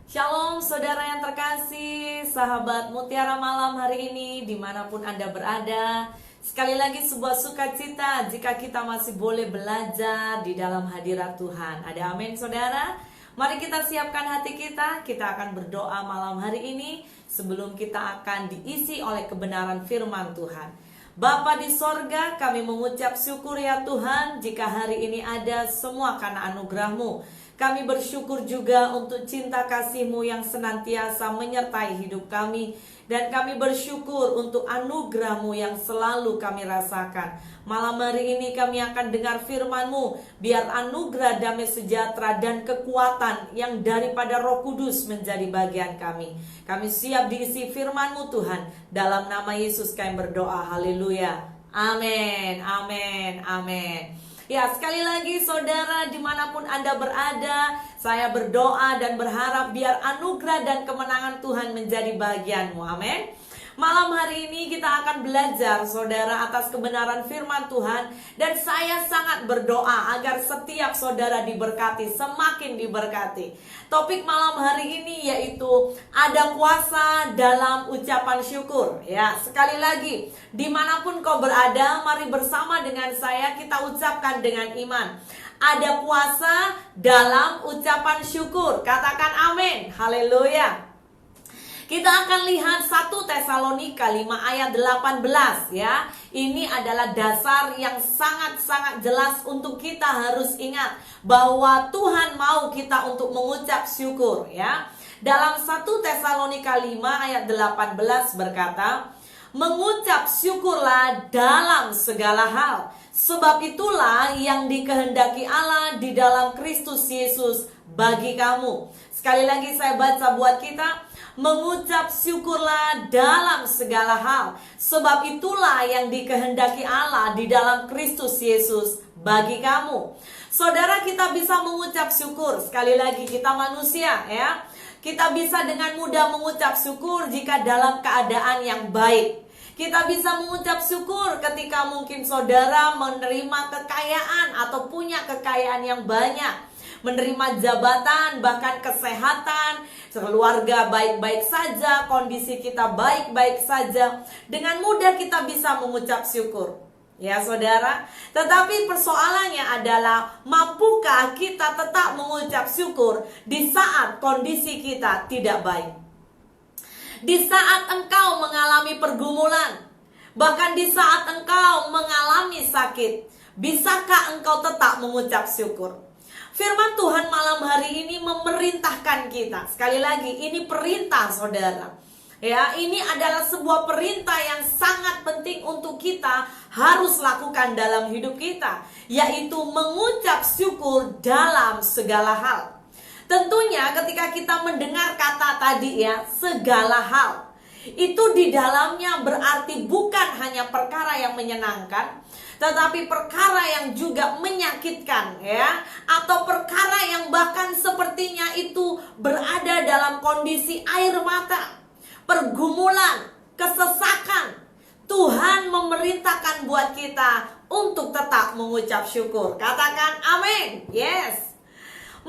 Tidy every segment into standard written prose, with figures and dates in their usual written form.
Shalom saudara yang terkasih, sahabat Mutiara Malam hari ini dimanapun Anda berada. Sekali lagi sebuah sukacita jika kita masih boleh belajar di dalam hadirat Tuhan. Ada amin saudara? Mari kita siapkan hati kita akan berdoa malam hari ini sebelum kita akan diisi oleh kebenaran firman Tuhan. Bapa di sorga, kami mengucap syukur ya Tuhan jika hari ini ada semua karena anugerah-Mu. Kami bersyukur juga untuk cinta kasih-Mu yang senantiasa menyertai hidup kami. Dan kami bersyukur untuk anugerah-Mu yang selalu kami rasakan. Malam hari ini kami akan dengar firman-Mu. Biar anugerah damai sejahtera dan kekuatan yang daripada Roh Kudus menjadi bagian kami. Kami siap diisi firman-Mu Tuhan. Dalam nama Yesus kami berdoa. Haleluya. Amin, amin, amin. Ya, sekali lagi saudara dimanapun Anda berada, saya berdoa dan berharap biar anugerah dan kemenangan Tuhan menjadi bagianmu. Amin. Malam hari ini kita akan belajar saudara atas kebenaran firman Tuhan. Dan saya sangat berdoa agar setiap saudara diberkati, semakin diberkati. Topik malam hari ini yaitu ada kuasa dalam ucapan syukur. Ya, sekali lagi, dimanapun kau berada, mari bersama dengan saya kita ucapkan dengan iman. Ada kuasa dalam ucapan syukur. Katakan amin. Haleluya. Kita akan lihat 1 Tesalonika 5 ayat 18 ya. Ini adalah dasar yang sangat-sangat jelas untuk kita harus ingat bahwa Tuhan mau kita untuk mengucap syukur ya. Dalam 1 Tesalonika 5 ayat 18 berkata, mengucap syukurlah dalam segala hal, sebab itulah yang dikehendaki Allah di dalam Kristus Yesus bagi kamu. Sekali lagi saya baca buat kita, mengucap syukurlah dalam segala hal, sebab itulah yang dikehendaki Allah di dalam Kristus Yesus bagi kamu. Saudara, kita bisa mengucap syukur. Sekali lagi, kita manusia ya. Kita bisa dengan mudah mengucap syukur jika dalam keadaan yang baik. Kita bisa mengucap syukur ketika mungkin saudara menerima kekayaan atau punya kekayaan yang banyak, menerima jabatan, bahkan kesehatan, keluarga baik-baik saja, kondisi kita baik-baik saja. Dengan mudah kita bisa mengucap syukur. Ya saudara, tetapi persoalannya adalah mampukah kita tetap mengucap syukur di saat kondisi kita tidak baik? Di saat engkau mengalami pergumulan, bahkan di saat engkau mengalami sakit, bisakah engkau tetap mengucap syukur? Firman Tuhan malam hari ini memerintahkan kita. Sekali lagi, ini perintah saudara. Ya, ini adalah sebuah perintah yang sangat penting untuk kita harus lakukan dalam hidup kita, yaitu mengucap syukur dalam segala hal. Tentunya ketika kita mendengar kata tadi ya, segala hal, itu di dalamnya berarti bukan hanya perkara yang menyenangkan, tetapi perkara yang juga menyakitkan ya, atau perkara yang bahkan sepertinya itu berada dalam kondisi air mata, pergumulan, kesesakan. Tuhan memerintahkan buat kita untuk tetap mengucap syukur. Katakan amin. Yes.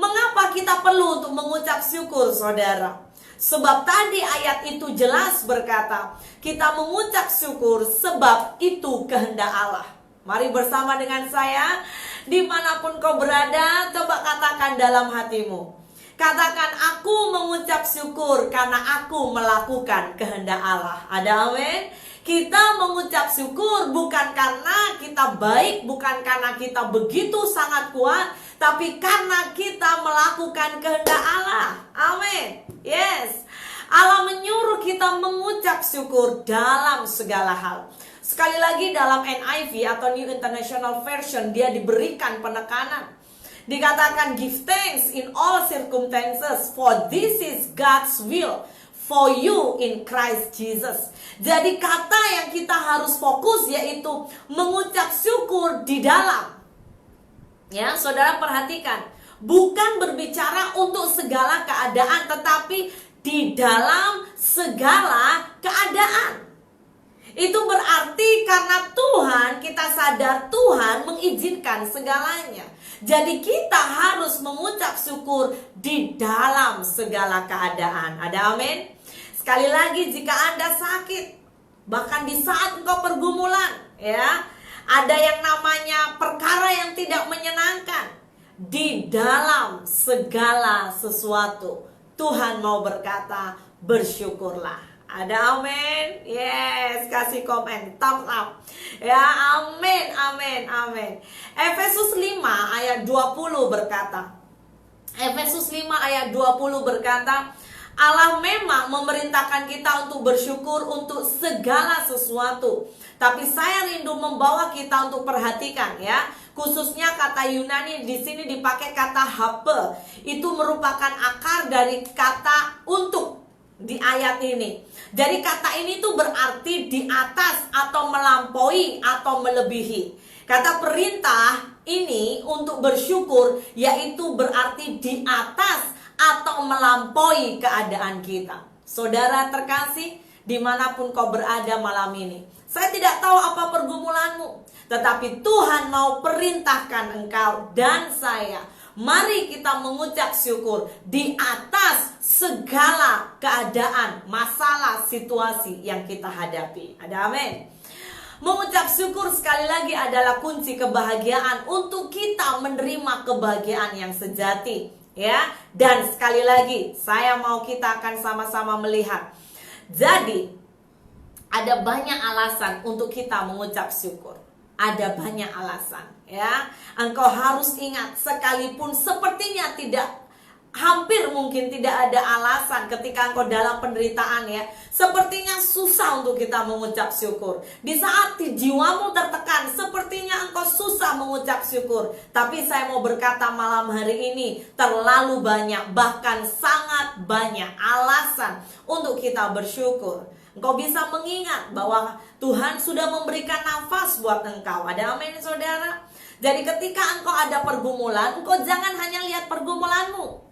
Mengapa kita perlu untuk mengucap syukur saudara? Sebab tadi ayat itu jelas berkata, kita mengucap syukur sebab itu kehendak Allah. Mari bersama dengan saya, dimanapun kau berada, coba katakan dalam hatimu. Katakan, aku mengucap syukur karena aku melakukan kehendak Allah. Ada amin? Kita mengucap syukur bukan karena kita baik, bukan karena kita begitu sangat kuat, tapi karena kita melakukan kehendak Allah. Amin. Yes. Allah menyuruh kita mengucap syukur dalam segala hal. Sekali lagi dalam NIV atau New International Version, dia diberikan penekanan. Dikatakan, give thanks in all circumstances, for this is God's will for you in Christ Jesus. Jadi kata yang kita harus fokus yaitu mengucap syukur di dalam. Ya, saudara perhatikan, bukan berbicara untuk segala keadaan, tetapi di dalam segala keadaan. Itu berarti karena Tuhan, kita sadar Tuhan mengizinkan segalanya. Jadi kita harus mengucap syukur di dalam segala keadaan. Ada amin? Sekali lagi, jika Anda sakit, bahkan di saat engkau pergumulan, ya, ada yang namanya perkara yang tidak menyenangkan. Di dalam segala sesuatu, Tuhan mau berkata, bersyukurlah. Ada amin? Yes, kasih komen, thumbs up. Ya, amin, amin, amin. Efesus 5 ayat 20 berkata, Efesus 5 ayat 20 berkata, Allah memang memerintahkan kita untuk bersyukur untuk segala sesuatu. Tapi saya rindu membawa kita untuk perhatikan, ya. Khususnya kata Yunani di sini dipakai kata hape. Itu merupakan akar dari kata untuk di ayat ini. Jadi kata ini tuh berarti di atas atau melampaui atau melebihi. Kata perintah ini untuk bersyukur yaitu berarti di atas atau melampaui keadaan kita. Saudara terkasih, dimanapun kau berada malam ini, saya tidak tahu apa pergumulanmu, tetapi Tuhan mau perintahkan engkau dan saya, mari kita mengucap syukur di atas segala keadaan, masalah, situasi yang kita hadapi. Ada amin? Mengucap syukur sekali lagi adalah kunci kebahagiaan untuk kita menerima kebahagiaan yang sejati, ya. Dan sekali lagi, saya mau kita akan sama-sama melihat. Jadi, ada banyak alasan untuk kita mengucap syukur. Ada banyak alasan, ya. Engkau harus ingat, sekalipun sepertinya hampir mungkin tidak ada alasan ketika engkau dalam penderitaan, ya. Sepertinya susah untuk kita mengucap syukur. Di saat jiwamu tertekan, sepertinya engkau susah mengucap syukur. Tapi saya mau berkata malam hari ini, terlalu banyak, bahkan sangat banyak alasan untuk kita bersyukur. Engkau bisa mengingat bahwa Tuhan sudah memberikan nafas buat engkau. Ada amin, saudara? Jadi ketika engkau ada pergumulan, engkau jangan hanya lihat pergumulanmu.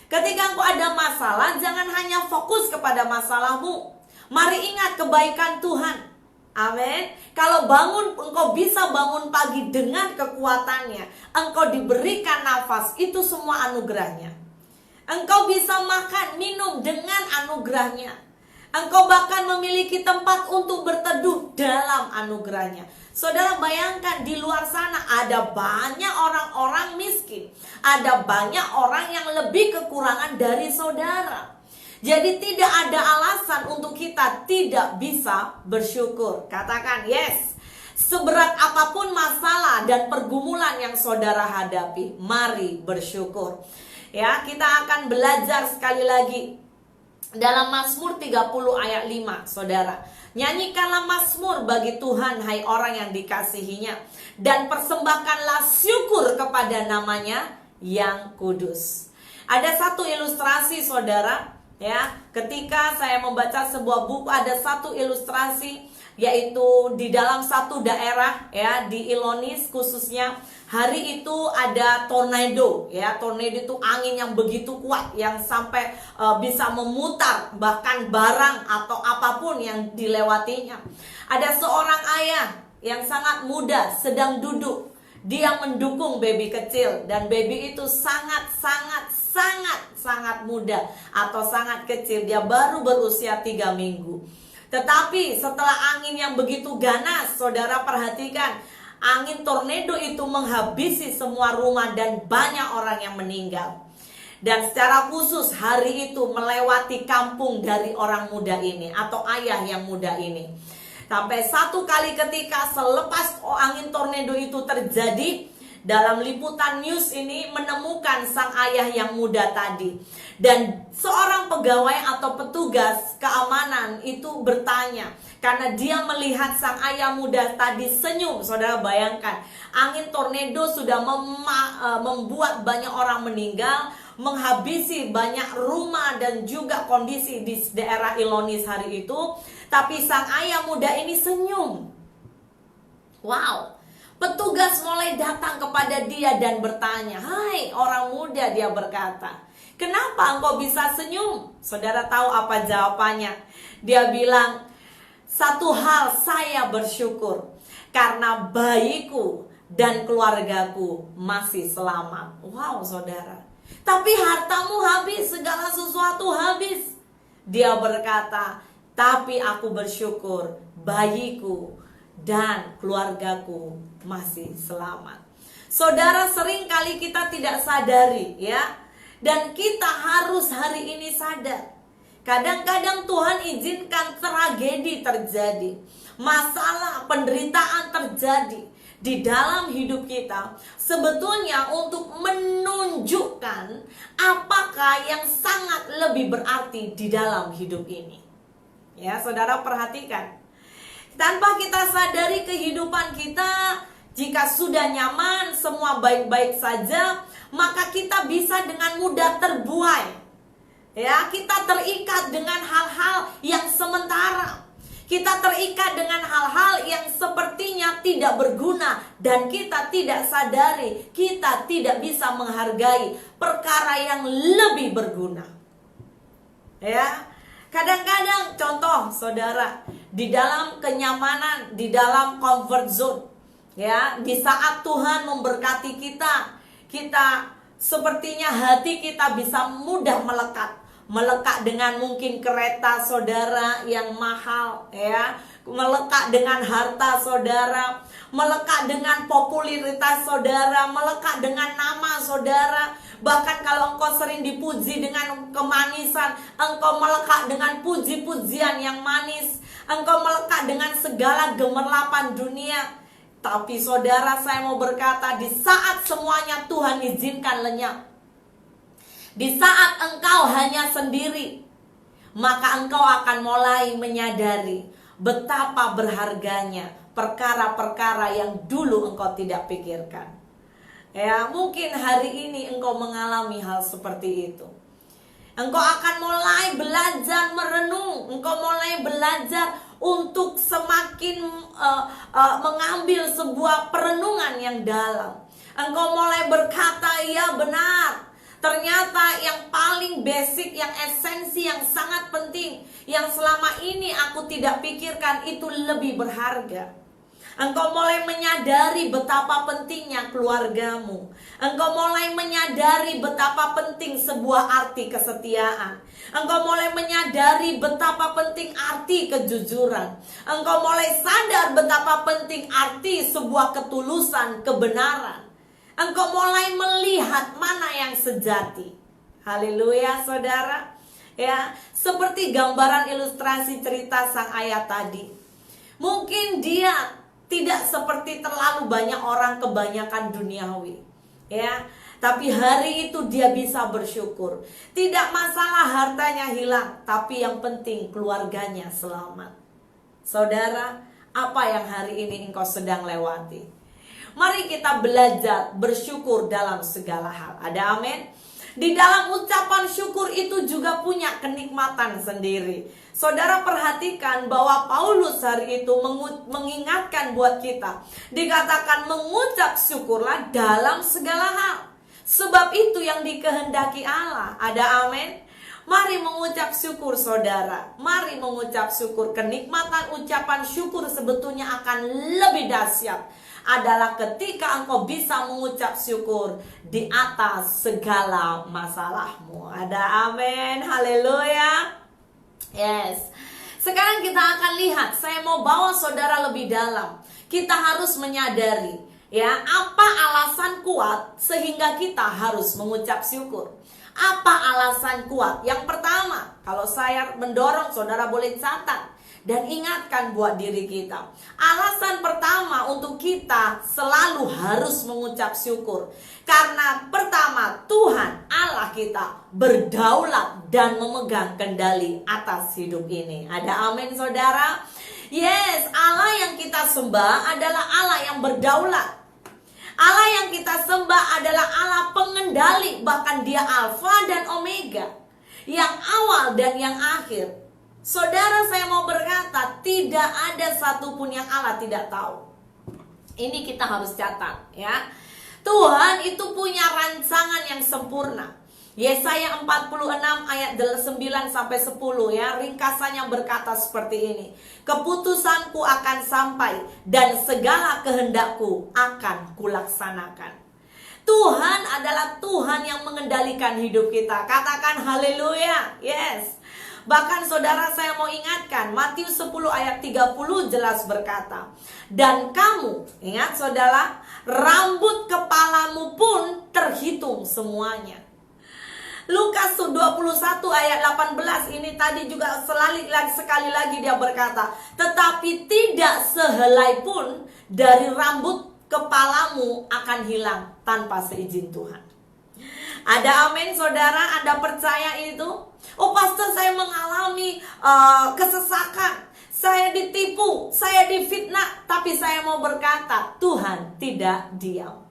Ketika engkau ada masalah, jangan hanya fokus kepada masalahmu. Mari ingat kebaikan Tuhan. Amin. Kalau engkau bisa bangun pagi dengan kekuatannya, engkau diberikan nafas, itu semua anugerahnya. Engkau bisa makan, minum dengan anugerahnya. Engkau bahkan memiliki tempat untuk berteduh dalam anugerahnya. Saudara bayangkan, di luar sana ada banyak orang-orang miskin. Ada banyak orang yang lebih kekurangan dari saudara. Jadi tidak ada alasan untuk kita tidak bisa bersyukur. Katakan yes. Seberat apapun masalah dan pergumulan yang saudara hadapi, mari bersyukur. Ya, kita akan belajar sekali lagi dalam Mazmur 30 ayat 5, saudara. Nyanyikanlah mazmur bagi Tuhan, hai orang yang dikasihinya, dan persembahkanlah syukur kepada namanya yang kudus. Ada satu ilustrasi, saudara, ya. Ketika saya membaca sebuah buku, ada satu ilustrasi, yaitu di dalam satu daerah, ya, di Illinois khususnya. Hari itu ada tornado, ya. Tornado itu angin yang begitu kuat, yang sampai bisa memutar bahkan barang atau apapun yang dilewatinya. Ada seorang ayah yang sangat muda sedang duduk. Dia mendukung baby kecil, dan baby itu sangat muda atau sangat kecil. Dia baru berusia 3 minggu. Tetapi setelah angin yang begitu ganas, saudara perhatikan, angin tornado itu menghabisi semua rumah dan banyak orang yang meninggal. Dan secara khusus hari itu melewati kampung dari orang muda ini atau ayah yang muda ini. Sampai satu kali ketika selepas angin tornado itu terjadi, dalam liputan news ini menemukan sang ayah yang muda tadi. Dan seorang pegawai atau petugas keamanan itu bertanya, karena dia melihat sang ayah muda tadi senyum. Saudara bayangkan, angin tornado sudah membuat banyak orang meninggal, menghabisi banyak rumah dan juga kondisi di daerah Illinois hari itu. Tapi sang ayah muda ini senyum. Wow. Petugas mulai datang kepada dia dan bertanya, hai orang muda, dia berkata, kenapa engkau bisa senyum? Saudara tahu apa jawabannya? Dia bilang, Satu hal saya bersyukur, karena bayiku dan keluargaku masih selamat. Wow saudara. Tapi hartamu habis, segala sesuatu habis. Dia berkata, tapi aku bersyukur bayiku dan keluargaku masih selamat. Saudara, sering kali kita tidak sadari ya. Dan kita harus hari ini sadar. Kadang-kadang Tuhan izinkan tragedi terjadi, masalah, penderitaan terjadi di dalam hidup kita, sebetulnya untuk menunjukkan apakah yang sangat lebih berarti di dalam hidup ini. Ya, saudara perhatikan. Tanpa kita sadari kehidupan kita, jika sudah nyaman, semua baik-baik saja, maka kita bisa dengan mudah terbuai. Ya, kita terikat dengan hal-hal yang sementara. Kita terikat dengan hal-hal yang sepertinya tidak berguna, dan kita tidak sadari, kita tidak bisa menghargai perkara yang lebih berguna. Ya, kadang-kadang contoh saudara, di dalam kenyamanan, di dalam comfort zone, ya, di saat Tuhan memberkati kita, kita sepertinya hati kita bisa mudah melekat dengan mungkin kereta saudara yang mahal, ya, melekat dengan harta saudara, melekat dengan popularitas saudara, melekat dengan nama saudara. Bahkan kalau engkau sering dipuji dengan kemanisan, engkau melekat dengan puji-pujian yang manis, engkau melekat dengan segala gemerlapan dunia. Tapi saudara, saya mau berkata, di saat semuanya Tuhan izinkan lenyap, di saat engkau hanya sendiri, maka engkau akan mulai menyadari betapa berharganya perkara-perkara yang dulu engkau tidak pikirkan. Ya, mungkin hari ini engkau mengalami hal seperti itu. Engkau akan mulai belajar merenung, engkau mulai belajar untuk semakin mengambil sebuah perenungan yang dalam. Engkau mulai berkata, ya benar, ternyata yang paling basic, yang esensi, yang sangat penting, yang selama ini aku tidak pikirkan, itu lebih berharga. Engkau mulai menyadari betapa pentingnya keluargamu. Engkau mulai menyadari betapa penting sebuah arti kesetiaan. Engkau mulai menyadari betapa penting arti kejujuran. Engkau mulai sadar betapa penting arti sebuah ketulusan, kebenaran. Engkau mulai melihat mana yang sejati. Haleluya saudara. Ya, seperti gambaran ilustrasi cerita sang ayah tadi. Mungkin dia tidak seperti terlalu banyak orang, kebanyakan duniawi. Ya, tapi hari itu dia bisa bersyukur. Tidak masalah hartanya hilang, tapi yang penting keluarganya selamat. Saudara, apa yang hari ini engkau sedang lewati? Mari kita belajar bersyukur dalam segala hal. Ada amin? Di dalam ucapan syukur itu juga punya kenikmatan sendiri. Saudara perhatikan bahwa Paulus hari itu mengingatkan buat kita. Dikatakan mengucap syukurlah dalam segala hal. Sebab itu yang dikehendaki Allah. Ada amin? Mari mengucap syukur saudara. Mari mengucap syukur. Kenikmatan ucapan syukur sebetulnya akan lebih dahsyat adalah ketika engkau bisa mengucap syukur di atas segala masalahmu. Ada amin, haleluya. Yes. Sekarang kita akan lihat, saya mau bawa saudara lebih dalam. Kita harus menyadari, ya, apa alasan kuat sehingga kita harus mengucap syukur. Apa alasan kuat? Yang pertama, kalau saya mendorong saudara boleh catat dan ingatkan buat diri kita. Alasan pertama untuk kita selalu harus mengucap syukur. Karena pertama, Tuhan Allah kita berdaulat dan memegang kendali atas hidup ini. Ada amin saudara? Yes, Allah yang kita sembah adalah Allah yang berdaulat. Allah yang kita sembah adalah Allah pengendali, bahkan dia Alfa dan Omega, yang awal dan yang akhir. Saudara, saya mau berkata, tidak ada satupun yang Allah tidak tahu. Ini kita harus catat, ya. Tuhan itu punya rancangan yang sempurna. Yesaya 46 ayat 9 sampai 10 ya, ringkasannya berkata seperti ini. Keputusanku akan sampai dan segala kehendakku akan kulaksanakan. Tuhan adalah Tuhan yang mengendalikan hidup kita. Katakan haleluya. Yes. Bahkan saudara, saya mau ingatkan, Matius 10 ayat 30 jelas berkata, dan kamu, ingat saudara, rambut kepalamu pun terhitung semuanya. Lukas 21 ayat 18 ini tadi juga sekali lagi dia berkata, tetapi tidak sehelai pun dari rambut kepalamu akan hilang tanpa seizin Tuhan. Ada amin saudara, Anda percaya itu? Oh pastor, saya mengalami kesesakan, saya ditipu, saya difitnah, tapi saya mau berkata, Tuhan tidak diam.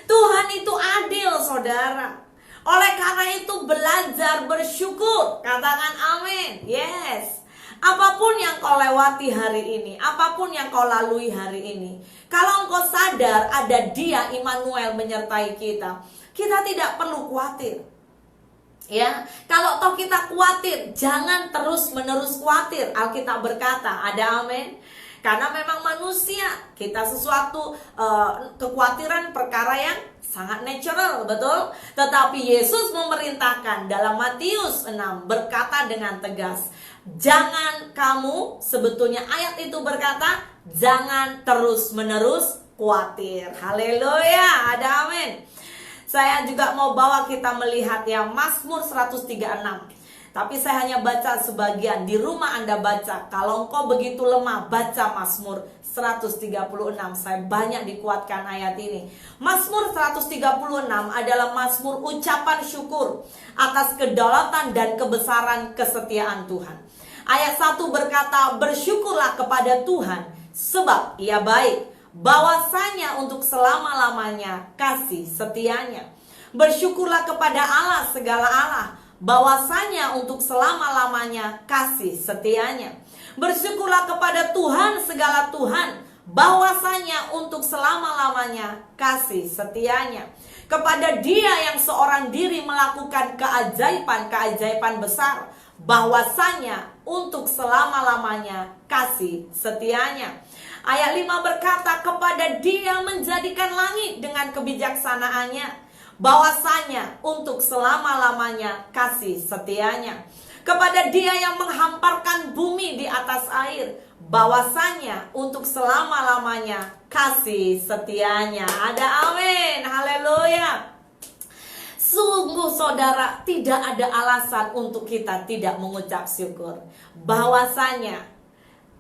Tuhan itu adil saudara. Oleh karena itu belajar bersyukur. Katakan amin. Yes. Apapun yang kau lewati hari ini, apapun yang kau lalui hari ini, kalau engkau sadar ada Dia Immanuel menyertai kita, kita tidak perlu khawatir. Ya, kalau toh kita khawatir, jangan terus-menerus khawatir. Alkitab berkata, ada amin. Karena memang manusia, kita sesuatu kekhawatiran perkara yang sangat natural, betul? Tetapi Yesus memerintahkan dalam Matius 6 berkata dengan tegas, jangan kamu, sebetulnya ayat itu berkata, jangan terus-menerus khawatir. Haleluya, ada amin. Saya juga mau bawa kita melihat ya Mazmur 136. Tapi saya hanya baca sebagian, di rumah Anda baca. Kalau engkau begitu lemah, baca Mazmur 136. Saya banyak dikuatkan ayat ini. Mazmur 136 adalah mazmur ucapan syukur atas kedaulatan dan kebesaran kesetiaan Tuhan. Ayat 1 berkata, bersyukurlah kepada Tuhan sebab Ia baik, bahwasanya untuk selama-lamanya kasih setianya. Bersyukurlah kepada Allah segala Allah, bahwasanya untuk selama-lamanya kasih setianya. Bersyukurlah kepada Tuhan segala Tuhan, bahwasanya untuk selama-lamanya kasih setianya. Kepada Dia yang seorang diri melakukan keajaiban-keajaiban besar, bahwasanya untuk selama-lamanya kasih setianya. Ayat 5 berkata, kepada Dia menjadikan langit dengan kebijaksanaannya, bahwasanya untuk selama-lamanya kasih setianya. Kepada Dia yang menghamparkan bumi di atas air, bahwasanya untuk selama-lamanya kasih setianya. Ada amin, haleluya. Sungguh saudara, tidak ada alasan untuk kita tidak mengucap syukur, bahwasanya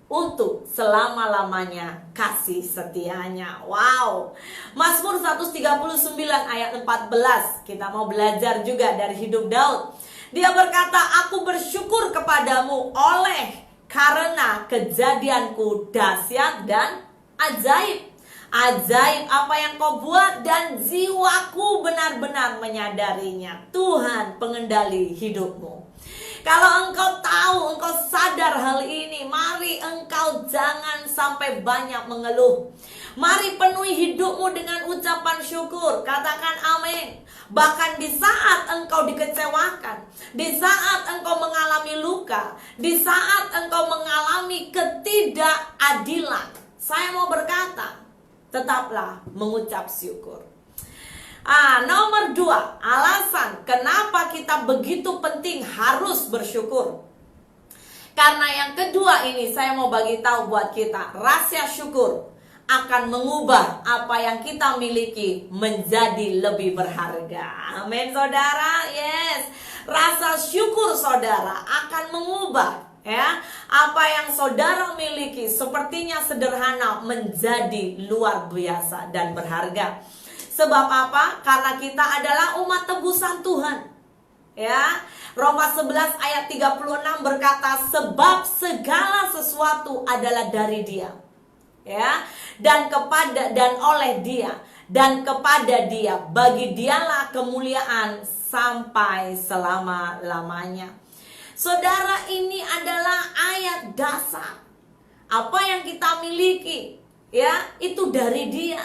untuk selama-lamanya kasih setianya. Wow. Mazmur 139 ayat 14. Kita mau belajar juga dari hidup Daud. Dia berkata, aku bersyukur kepadamu oleh karena kejadianku dahsyat dan ajaib. Ajaib apa yang kau buat dan jiwaku benar-benar menyadarinya. Tuhan pengendali hidupmu. Kalau engkau tahu, engkau sadar hal ini, mari engkau jangan sampai banyak mengeluh. Mari penuhi hidupmu dengan ucapan syukur. Katakan amin. Bahkan di saat engkau dikecewakan, di saat engkau mengalami luka, di saat engkau mengalami ketidakadilan, saya mau berkata, tetaplah mengucap syukur. Nomor 2, alasan kenapa kita begitu penting harus bersyukur. Karena yang kedua ini saya mau bagi tahu buat kita, rahasia syukur akan mengubah apa yang kita miliki menjadi lebih berharga. Amin saudara. Yes. Rasa syukur saudara akan mengubah ya apa yang saudara miliki sepertinya sederhana menjadi luar biasa dan berharga. Sebab apa? Karena kita adalah umat tebusan Tuhan. Ya. Roma 11 ayat 36 berkata, sebab segala sesuatu adalah dari Dia. Ya, dan oleh Dia dan kepada Dia, bagi Dialah kemuliaan sampai selama-lamanya. Saudara, ini adalah ayat dasar. Apa yang kita miliki, ya, itu dari Dia,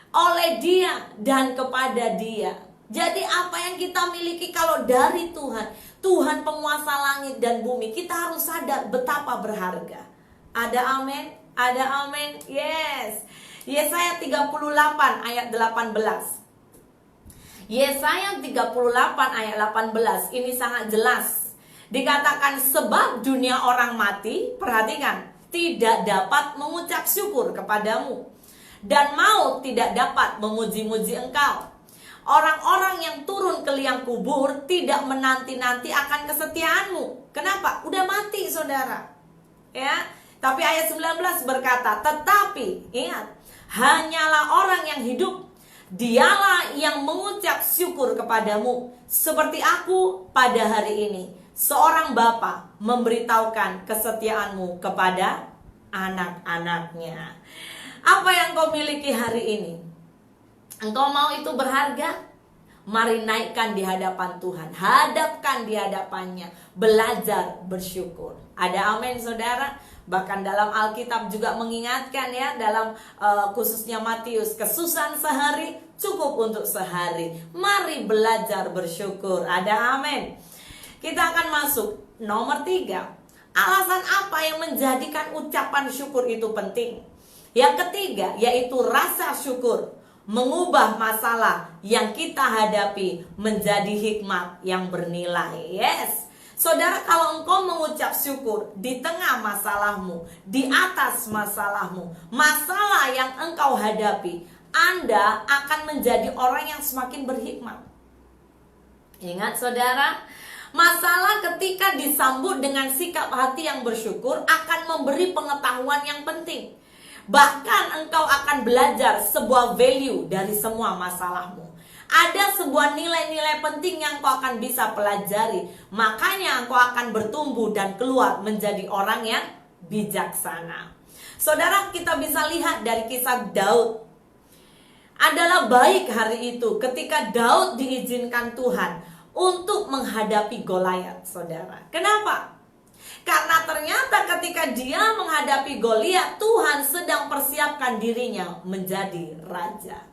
oleh Dia dan kepada Dia, Jadi apa yang kita miliki kalau dari Tuhan, Tuhan penguasa langit dan bumi, kita harus sadar betapa berharga. Ada amin? Ada amin? Yes. Yesaya 38 ayat 18. Yesaya 38 ayat 18 ini sangat jelas. Dikatakan sebab dunia orang mati, perhatikan, tidak dapat mengucap syukur kepadamu, dan maut tidak dapat memuji-muji engkau. Orang-orang yang turun ke liang kubur tidak menanti-nanti akan kesetiaanmu. Kenapa? Udah mati saudara. Ya. Tapi ayat 19 berkata, tetapi ingat, hanyalah orang yang hidup, dialah yang mengucap syukur kepadamu, seperti aku pada hari ini. Seorang bapa memberitahukan kesetiaanmu kepada anak-anaknya. Apa yang kau miliki hari ini? Engkau mau itu berharga? Mari naikkan di hadapan Tuhan, hadapkan di hadapannya, belajar bersyukur. Ada amin saudara? Bahkan dalam Alkitab juga mengingatkan ya, dalam khususnya Matius, kesusahan sehari cukup untuk sehari. Mari belajar bersyukur. Ada amin. Kita akan masuk nomor 3. Alasan apa yang menjadikan ucapan syukur itu penting? Yang ketiga yaitu rasa syukur mengubah masalah yang kita hadapi menjadi hikmat yang bernilai. Yes. Saudara, kalau engkau mengucap syukur di tengah masalahmu, di atas masalahmu, masalah yang engkau hadapi, Anda akan menjadi orang yang semakin berhikmat. Ingat saudara, masalah ketika disambut dengan sikap hati yang bersyukur akan memberi pengetahuan yang penting. Bahkan engkau akan belajar sebuah value dari semua masalahmu. Ada sebuah nilai-nilai penting yang kau akan bisa pelajari. Makanya engkau akan bertumbuh dan keluar menjadi orang yang bijaksana. Saudara, kita bisa lihat dari kisah Daud. Adalah baik hari itu ketika Daud diizinkan Tuhan untuk menghadapi Goliat, saudara. Kenapa? Karena ternyata ketika dia menghadapi Goliat, Tuhan sedang persiapkan dirinya menjadi raja.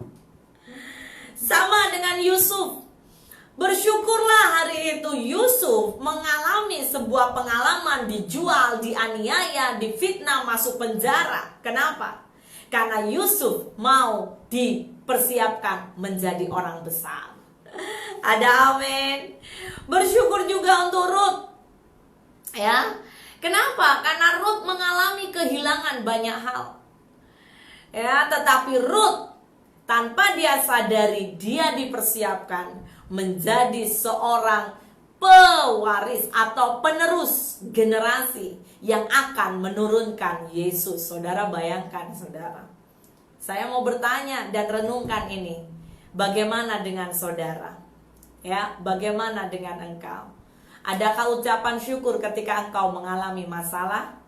Sama dengan Yusuf. Bersyukurlah hari itu Yusuf mengalami sebuah pengalaman dijual, dianiaya, difitnah, masuk penjara. Kenapa? Karena Yusuf mau dipersiapkan menjadi orang besar. Ada amin. Bersyukur juga untuk Ruth. Ya. Kenapa? Karena Ruth mengalami kehilangan banyak hal. Ya, tetapi Ruth tanpa dia sadari, dia dipersiapkan menjadi seorang pewaris atau penerus generasi yang akan menurunkan Yesus. Saudara bayangkan, saudara. Saya mau bertanya dan renungkan ini. Bagaimana dengan saudara? Ya, bagaimana dengan engkau? Adakah ucapan syukur ketika engkau mengalami masalah?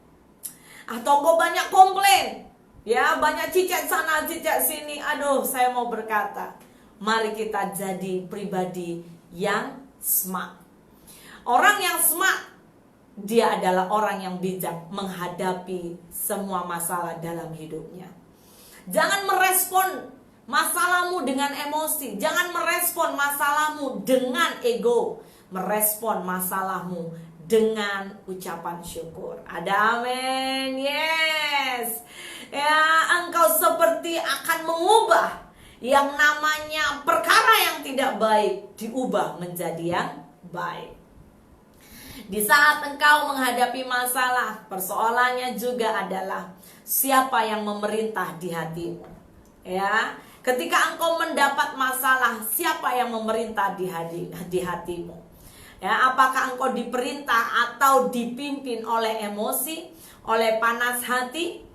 Atau engkau banyak komplain? Ya, banyak cicak sana, cicak sini. Aduh, saya mau berkata, mari kita jadi pribadi yang smart. Orang yang smart, dia adalah orang yang bijak menghadapi semua masalah dalam hidupnya. Jangan merespon masalahmu dengan emosi. Jangan merespon masalahmu dengan ego. Merespon masalahmu dengan ucapan syukur. Ada amin. Yes. Ya, engkau seperti akan mengubah yang namanya perkara yang tidak baik diubah menjadi yang baik. Di saat engkau menghadapi masalah, persoalannya juga adalah siapa yang memerintah di hatimu. Ya, ketika engkau mendapat masalah, siapa yang memerintah di hatimu? Ya, apakah engkau diperintah atau dipimpin oleh emosi, oleh panas hati?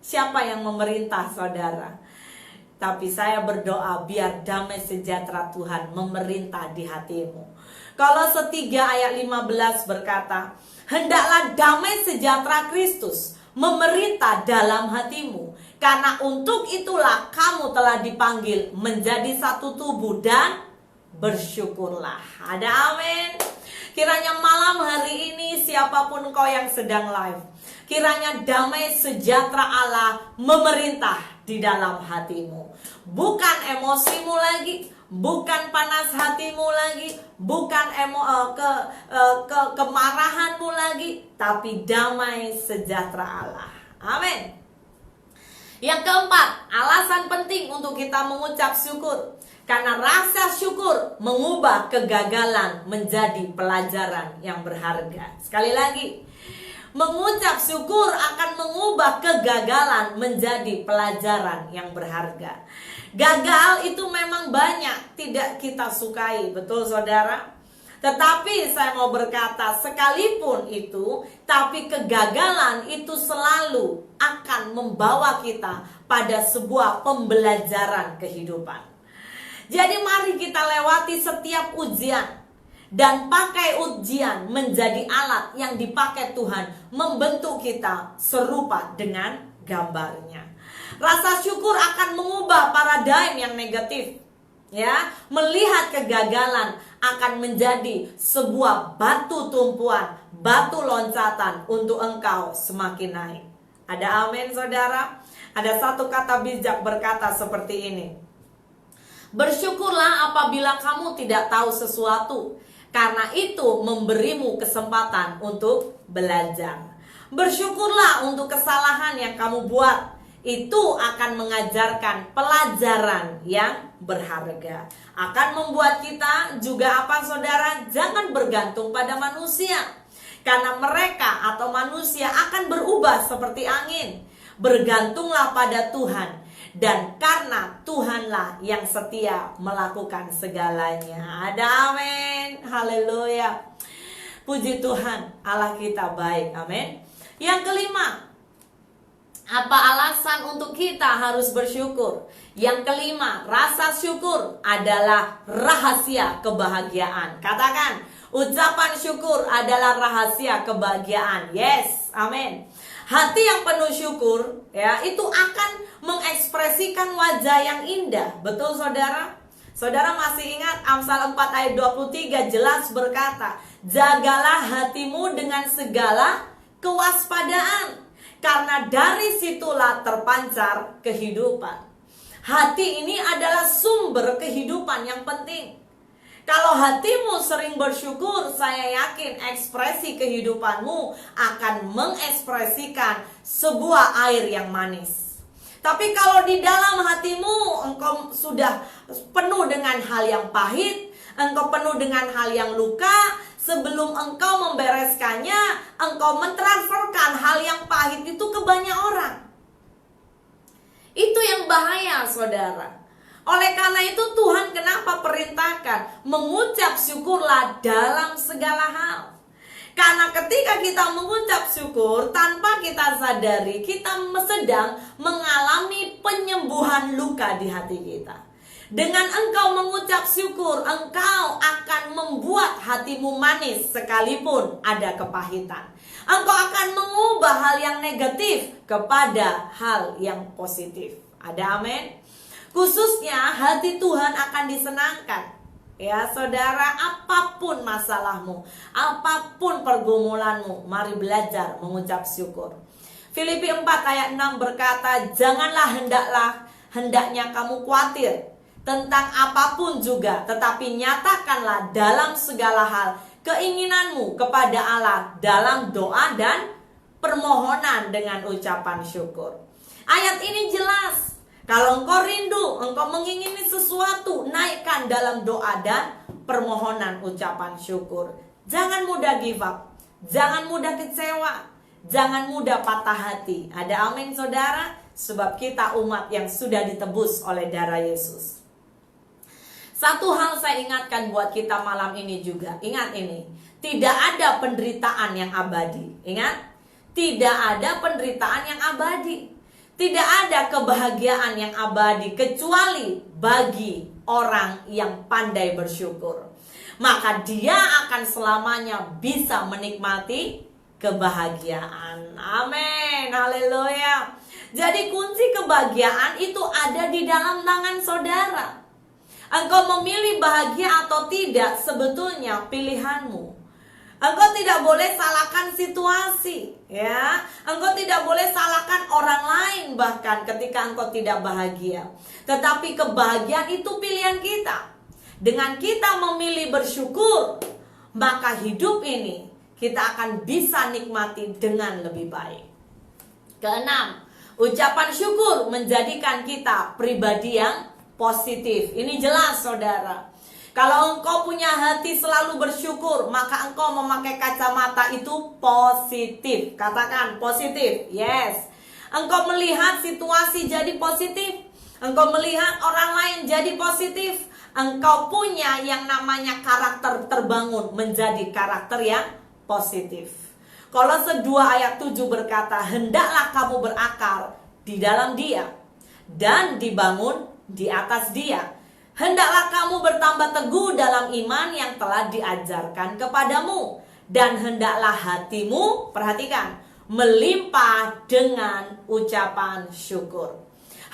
Siapa yang memerintah, saudara? Tapi saya berdoa biar damai sejahtera Tuhan memerintah di hatimu. Kolose 3 ayat 15 berkata, hendaklah damai sejahtera Kristus memerintah dalam hatimu, karena untuk itulah kamu telah dipanggil menjadi satu tubuh dan bersyukurlah. Ada amin. Kiranya malam hari ini siapapun kau yang sedang live, kiranya damai sejahtera Allah memerintah di dalam hatimu. Bukan emosimu lagi, bukan panas hatimu lagi, bukan kemarahanmu lagi, tapi damai sejahtera Allah. Amin. Yang keempat, alasan penting untuk kita mengucap syukur. Karena rasa syukur mengubah kegagalan menjadi pelajaran yang berharga. Sekali lagi, mengucap syukur akan mengubah kegagalan menjadi pelajaran yang berharga. Gagal itu memang banyak tidak kita sukai, betul saudara? Tetapi saya mau berkata, sekalipun itu, tapi kegagalan itu selalu akan membawa kita pada sebuah pembelajaran kehidupan. Jadi mari kita lewati setiap ujian dan pakai ujian menjadi alat yang dipakai Tuhan membentuk kita serupa dengan gambarnya. Rasa syukur akan mengubah paradigma yang negatif. Ya, melihat kegagalan akan menjadi sebuah batu tumpuan, batu loncatan untuk engkau semakin naik. Ada amin saudara? Ada satu kata bijak berkata seperti ini. Bersyukurlah apabila kamu tidak tahu sesuatu, karena itu memberimu kesempatan untuk belajar. Bersyukurlah untuk kesalahan yang kamu buat. Itu akan mengajarkan pelajaran yang berharga. Akan membuat kita juga apa saudara? Jangan bergantung pada manusia. Karena mereka atau manusia akan berubah seperti angin. Bergantunglah pada Tuhan. Dan karena Tuhanlah yang setia melakukan segalanya. Ada amin. Haleluya. Puji Tuhan, Allah kita baik. Amin. Yang kelima, apa alasan untuk kita harus bersyukur? Yang kelima, rasa syukur adalah rahasia kebahagiaan. Katakan, ucapan syukur adalah rahasia kebahagiaan. Yes, amin. Hati yang penuh syukur ya itu akan mengekspresikan wajah yang indah. Betul saudara? Saudara masih ingat Amsal 4 ayat 23 jelas berkata, jagalah hatimu dengan segala kewaspadaan, karena dari situlah terpancar kehidupan. Hati ini adalah sumber kehidupan yang penting. Kalau hatimu sering bersyukur, saya yakin ekspresi kehidupanmu akan mengekspresikan sebuah air yang manis. Tapi kalau di dalam hatimu engkau sudah penuh dengan hal yang pahit, engkau penuh dengan hal yang luka, sebelum engkau membereskannya, engkau mentransferkan hal yang pahit itu ke banyak orang. Itu yang bahaya saudara. Oleh karena itu Tuhan kenapa perintahkan mengucap syukurlah dalam segala hal. Karena ketika kita mengucap syukur tanpa kita sadari, kita sedang mengalami penyembuhan luka di hati kita. Dengan engkau mengucap syukur, engkau akan membuat hatimu manis sekalipun ada kepahitan. Engkau akan mengubah hal yang negatif kepada hal yang positif. Ada amin? Khususnya hati Tuhan akan disenangkan. Ya saudara, apapun masalahmu, apapun pergumulanmu, mari belajar mengucap syukur. Filipi 4 ayat 6 berkata, janganlah hendaknya kamu khawatir tentang apapun juga, tetapi nyatakanlah dalam segala hal keinginanmu kepada Allah dalam doa dan permohonan dengan ucapan syukur. Ayat ini jelas. Kalau engkau rindu, engkau mengingini sesuatu, naikkan dalam doa dan permohonan ucapan syukur. Jangan mudah give up, jangan mudah kecewa, jangan mudah patah hati. Ada amin saudara? Sebab kita umat yang sudah ditebus oleh darah Yesus. Satu hal saya ingatkan buat kita malam ini juga. Ingat ini, tidak ada penderitaan yang abadi. Ingat, tidak ada penderitaan yang abadi. Tidak ada kebahagiaan yang abadi kecuali bagi orang yang pandai bersyukur. Maka dia akan selamanya bisa menikmati kebahagiaan. Amin. Haleluya. Jadi kunci kebahagiaan itu ada di dalam tangan saudara. Engkau memilih bahagia atau tidak sebetulnya pilihanmu. Engkau tidak boleh salahkan situasi, ya. Engkau tidak boleh salahkan orang lain bahkan ketika engkau tidak bahagia. Tetapi kebahagiaan itu pilihan kita. Dengan kita memilih bersyukur, maka hidup ini kita akan bisa nikmati dengan lebih baik. Keenam, ucapan syukur menjadikan kita pribadi yang positif. Ini jelas saudara. Kalau engkau punya hati selalu bersyukur, maka engkau memakai kacamata itu positif. Katakan positif, yes. Engkau melihat situasi jadi positif. Engkau melihat orang lain jadi positif. Engkau punya yang namanya karakter terbangun menjadi karakter yang positif. Kolose 2 ayat 7 berkata, hendaklah kamu berakar di dalam Dia dan dibangun di atas Dia. Hendaklah kamu bertambah teguh dalam iman yang telah diajarkan kepadamu. Dan hendaklah hatimu, perhatikan, melimpah dengan ucapan syukur.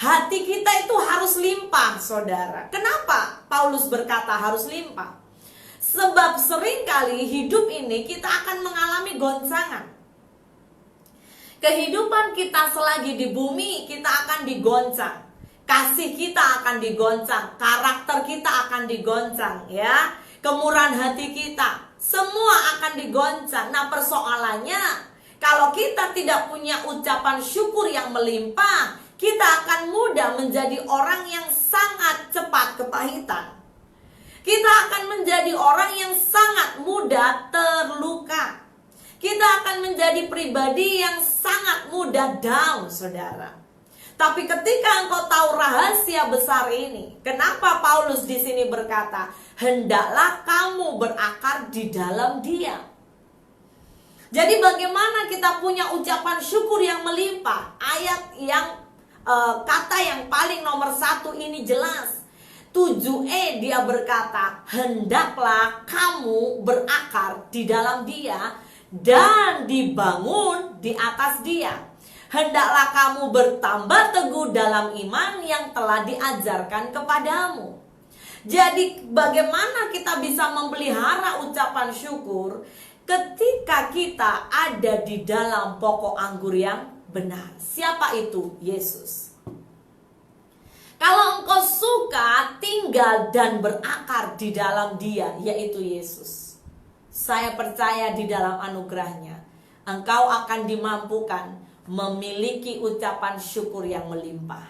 Hati kita itu harus limpah, saudara. Kenapa Paulus berkata harus limpah? Sebab seringkali hidup ini kita akan mengalami goncangan. Kehidupan kita selagi di bumi, kita akan digoncang. Kasih kita akan digoncang, karakter kita akan digoncang, ya. Kemurahan hati kita, semua akan digoncang. Nah, persoalannya, kalau kita tidak punya ucapan syukur yang melimpah, kita akan mudah menjadi orang yang sangat cepat kepahitan. Kita akan menjadi orang yang sangat mudah terluka. Kita akan menjadi pribadi yang sangat mudah down, saudara. Tapi ketika engkau tahu rahasia besar ini, kenapa Paulus di sini berkata, hendaklah kamu berakar di dalam Dia. Jadi bagaimana kita punya ucapan syukur yang melimpah? Ayat yang kata yang paling nomor 1 ini jelas. 7e dia berkata, hendaklah kamu berakar di dalam Dia dan dibangun di atas Dia. Hendaklah kamu bertambah teguh dalam iman yang telah diajarkan kepadamu. Jadi bagaimana kita bisa memelihara ucapan syukur ketika kita ada di dalam pokok anggur yang benar? Siapa itu? Yesus. Kalau engkau suka tinggal dan berakar di dalam Dia, yaitu Yesus, saya percaya di dalam anugerahnya engkau akan dimampukan memiliki ucapan syukur yang melimpah.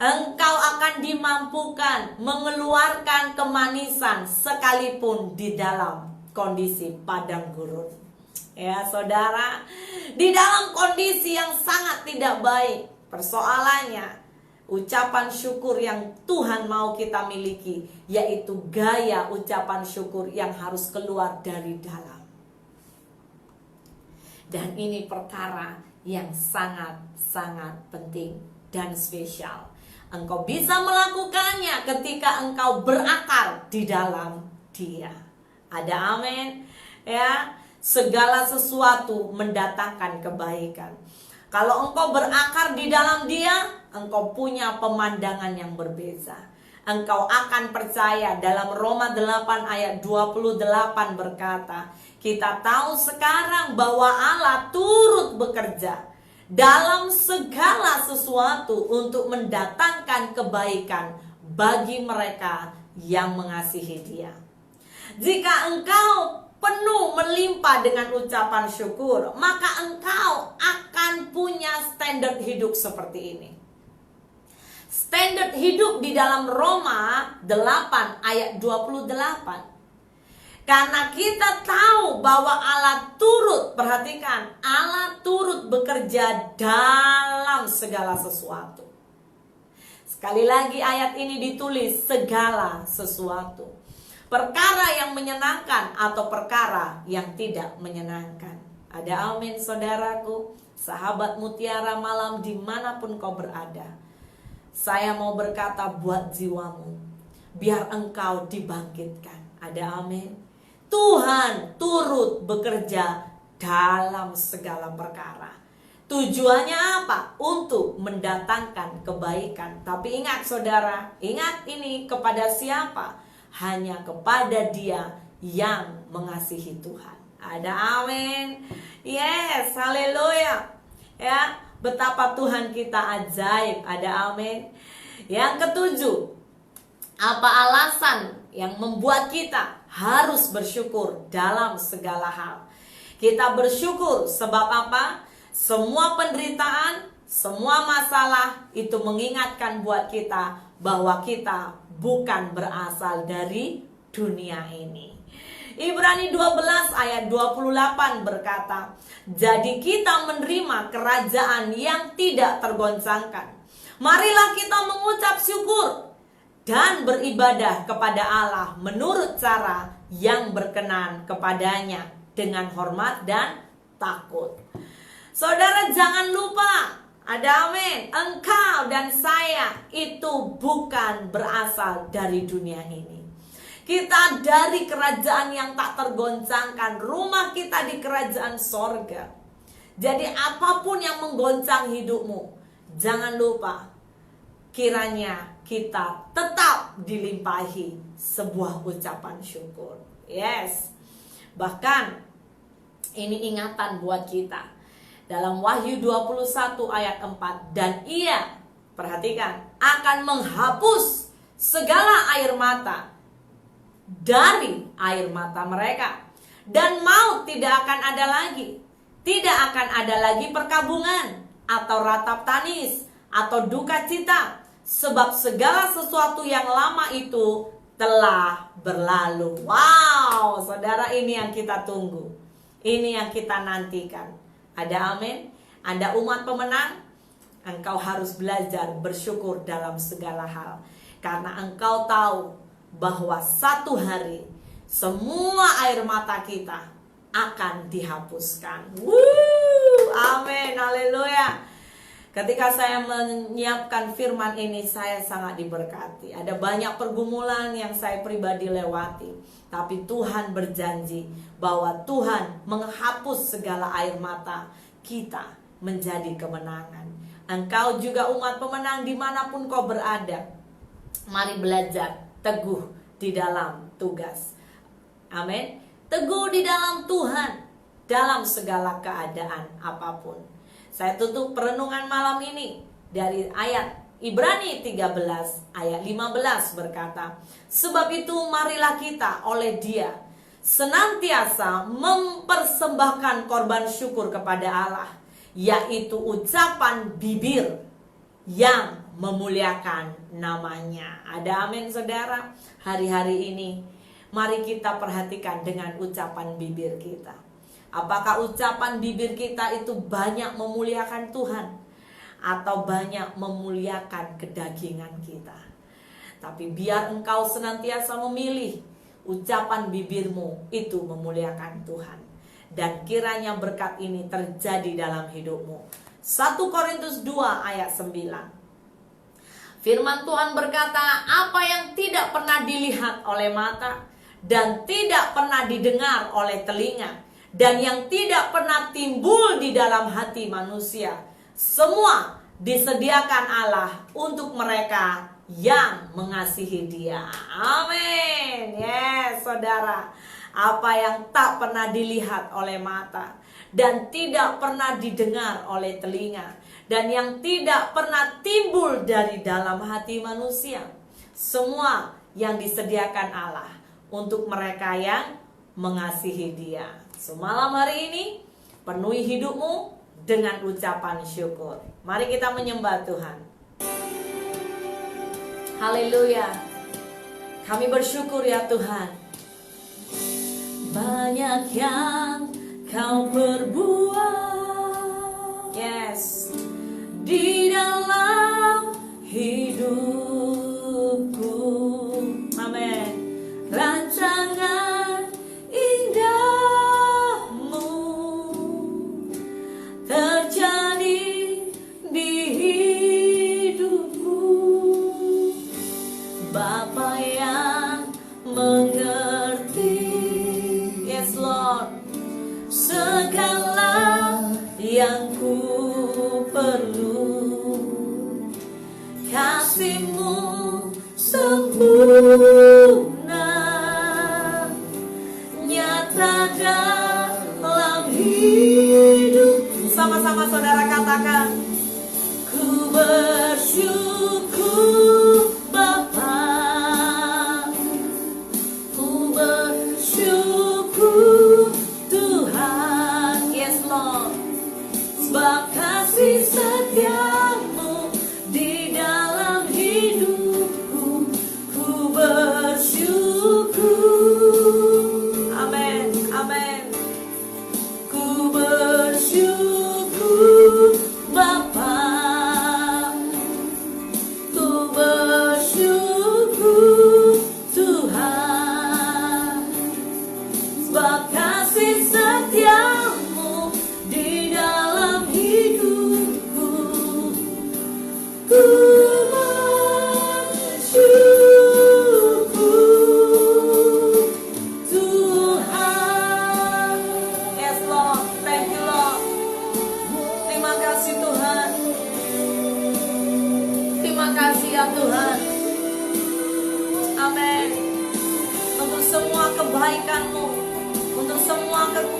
Engkau akan dimampukan mengeluarkan kemanisan sekalipun di dalam kondisi padang gurun. Ya saudara, di dalam kondisi yang sangat tidak baik, persoalannya ucapan syukur yang Tuhan mau kita miliki, yaitu gaya ucapan syukur yang harus keluar dari dalam. Dan ini perkara yang sangat-sangat penting dan spesial. Engkau bisa melakukannya ketika engkau berakar di dalam Dia. Ada amin? Ya, segala sesuatu mendatangkan kebaikan. Kalau engkau berakar di dalam Dia, engkau punya pemandangan yang berbeza. Engkau akan percaya. Dalam Roma 8 ayat 28 berkata, kita tahu sekarang bahwa Allah turut bekerja dalam segala sesuatu untuk mendatangkan kebaikan bagi mereka yang mengasihi Dia. Jika engkau penuh melimpah dengan ucapan syukur, maka engkau akan punya standar hidup seperti ini. Standar hidup di dalam Roma 8 ayat 28. Karena kita tahu bahwa Allah turut, perhatikan, Allah turut bekerja dalam segala sesuatu. Sekali lagi ayat ini ditulis segala sesuatu. Perkara yang menyenangkan atau perkara yang tidak menyenangkan. Ada amin saudaraku, sahabat Mutiara Malam dimanapun kau berada. Saya mau berkata buat jiwamu, biar engkau dibangkitkan. Ada amin. Tuhan turut bekerja dalam segala perkara. Tujuannya apa? Untuk mendatangkan kebaikan. Tapi ingat saudara, ingat ini kepada siapa? Hanya kepada Dia yang mengasihi Tuhan. Ada amin. Yes, haleluya. Ya, betapa Tuhan kita ajaib. Ada amin. Yang ketujuh, Apa alasan yang membuat kita harus bersyukur dalam segala hal? Kita bersyukur sebab apa? Semua penderitaan, semua masalah itu mengingatkan buat kita bahwa kita bukan berasal dari dunia ini. Ibrani 12 ayat 28 berkata, jadi kita menerima kerajaan yang tidak tergoncangkan. Marilah kita mengucap syukur dan beribadah kepada Allah menurut cara yang berkenan kepadanya dengan hormat dan takut. Saudara, jangan lupa, ada amin, engkau dan saya itu bukan berasal dari dunia ini. Kita dari kerajaan yang tak tergoncangkan. Rumah kita di kerajaan sorga. Jadi apapun yang menggoncang hidupmu, jangan lupa, kiranya kita tetap dilimpahi sebuah ucapan syukur. Yes. Bahkan ini ingatan buat kita. Dalam Wahyu 21 ayat 4, dan ia, perhatikan, akan menghapus segala air mata dari air mata mereka, dan maut tidak akan ada lagi. Tidak akan ada lagi perkabungan atau ratap tangis atau duka cita, sebab segala sesuatu yang lama itu telah berlalu. Wow, saudara, ini yang kita tunggu. Ini yang kita nantikan. Ada amin? Anda umat pemenang, engkau harus belajar bersyukur dalam segala hal. Karena engkau tahu bahwa satu hari semua air mata kita akan dihapuskan. Amin, haleluya. Ketika saya menyiapkan firman ini, saya sangat diberkati. Ada banyak pergumulan yang saya pribadi lewati, tapi Tuhan berjanji bahwa Tuhan menghapus segala air mata kita menjadi kemenangan. Engkau juga umat pemenang dimanapun kau berada. Mari belajar teguh di dalam tugas. Amin. Teguh di dalam Tuhan dalam segala keadaan apapun. Saya tutup perenungan malam ini dari ayat Ibrani 13 ayat 15 berkata, sebab itu marilah kita oleh Dia senantiasa mempersembahkan korban syukur kepada Allah, yaitu ucapan bibir yang memuliakan namanya. Ada amin, saudara. Hari-hari ini mari kita perhatikan dengan ucapan bibir kita. Apakah ucapan bibir kita itu banyak memuliakan Tuhan atau banyak memuliakan kedagingan kita? Tapi biar engkau senantiasa memilih ucapan bibirmu itu memuliakan Tuhan. Dan kiranya berkat ini terjadi dalam hidupmu. 1 Korintus 2 ayat 9. Firman Tuhan berkata, apa yang tidak pernah dilihat oleh mata dan tidak pernah didengar oleh telinga, dan yang tidak pernah timbul di dalam hati manusia, semua disediakan Allah untuk mereka yang mengasihi Dia. Amin. Yes, saudara. Apa yang tak pernah dilihat oleh mata dan tidak pernah didengar oleh telinga, dan yang tidak pernah timbul dari dalam hati manusia, semua yang disediakan Allah untuk mereka yang mengasihi Dia. Semalam hari ini penuhi hidupmu dengan ucapan syukur. Mari kita menyembah Tuhan. Haleluya. Kami bersyukur ya Tuhan. Banyak yang Kau perbuat, yes, di dalam hidupku. Amin. Rancangan indahmu terjadi di hidupku. Bapa yang mengerti, yes Lord, segala yang ku perlu. Kasih-Mu sempurna nyata dalam hidup. Sama-sama saudara katakan, ku bersyukur Bapa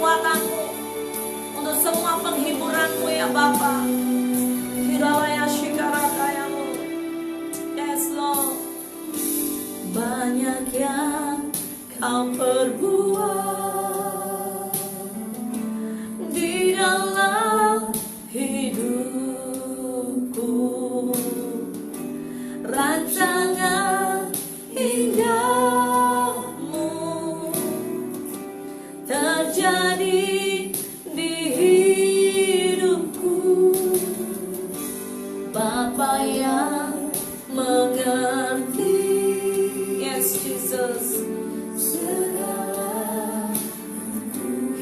kekuatan-Mu, untuk semua penghiburan-Mu ya Bapa. Hiralaya shikaratayamu. Yes Lord. Banyak yang Kau perbuat di dalam hidupku, rancangan indahmu terjadi di hidupku. Bapa yang mengerti, yes Jesus.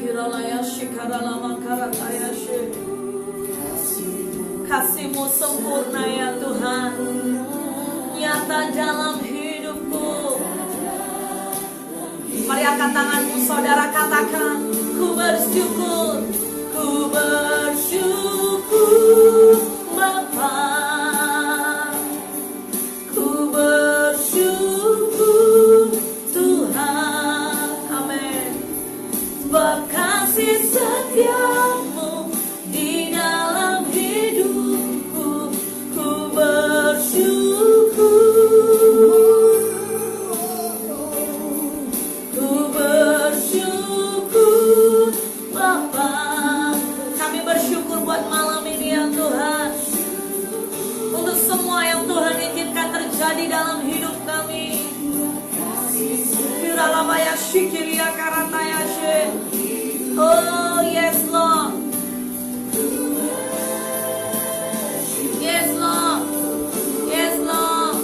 Hiralaya shikaralama karatayashe. Kasih-Mu sempurna ya Tuhan, nyata dalam hidupku. Mari angkat tanganmu saudara, katakan, ku bersyukur, ku bersyukur Bapa, ku bersyukur Tuhan, amin. Berkasih setia-Mu di dalam hidupku, ku bersyukur, ku bersyukur Bapa. Kami bersyukur buat malam ini ya Tuhan, untuk semua yang Tuhan izinkan terjadi dalam hidup kami. Hiralabaya shikiria karatayashe. Oh yes Lord, yes Lord, yes Lord.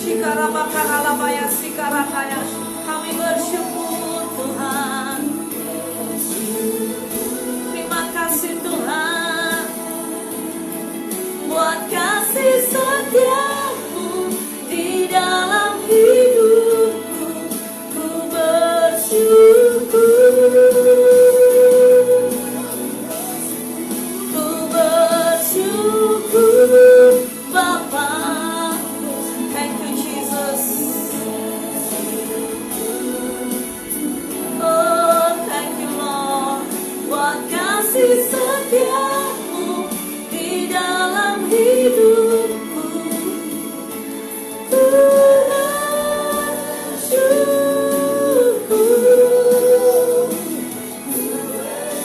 Shikarabakaralabaya sikarataya. Kami bersyukur Tuhan. Terima kasih Tuhan buat kasih setia-Mu di dalam hidupku. Ku bersyukur, ku bersyukur Bapa. Thank you Jesus. Oh thank you Lord, buat kasih setia-Mu di dalam hidupku. Ku bersyukur.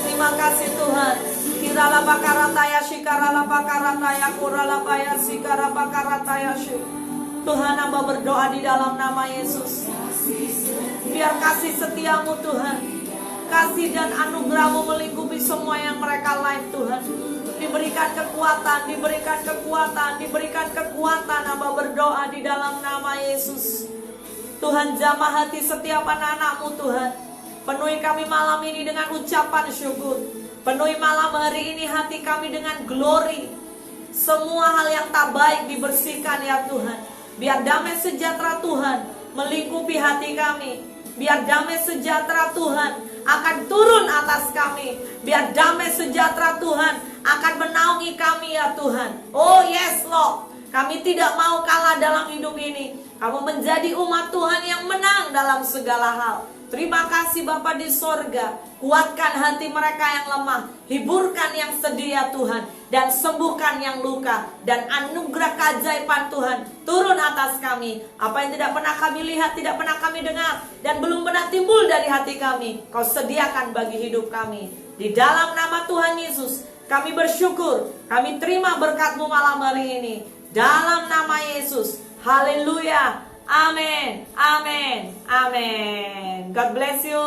Terima kasih Tuhan. Kiralabakarataya shikaralabakarataya kuralabaya sikarabakarataya shi. Tuhan, hamba berdoa di dalam nama Yesus. Biar kasih setia-Mu Tuhan, kasih dan anugerah-Mu melingkupi semua yang mereka live Tuhan. Diberikan kekuatan, diberikan kekuatan, diberikan kekuatan. Hamba berdoa di dalam nama Yesus. Tuhan, jamah hati setiap anak-anak-Mu Tuhan. Penuhi kami malam ini dengan ucapan syukur. Penuhi malam hari ini hati kami dengan glory. Semua hal yang tak baik dibersihkan ya Tuhan. Biar damai sejahtera Tuhan melingkupi hati kami. Biar damai sejahtera Tuhan akan turun atas kami. Biar damai sejahtera Tuhan akan menaungi kami ya Tuhan. Oh yes Lord, kami tidak mau kalah dalam hidup ini. Kamu menjadi umat Tuhan yang menang dalam segala hal. Terima kasih Bapa di sorga. Kuatkan hati mereka yang lemah, hiburkan yang sedih ya Tuhan, dan sembuhkan yang luka. Dan anugerah keajaiban Tuhan turun atas kami. Apa yang tidak pernah kami lihat, tidak pernah kami dengar, dan belum pernah timbul dari hati kami, Kau sediakan bagi hidup kami. Di dalam nama Tuhan Yesus kami bersyukur, kami terima berkat-Mu malam hari ini. Dalam nama Yesus, haleluya. Amin, amin, amin. God bless you.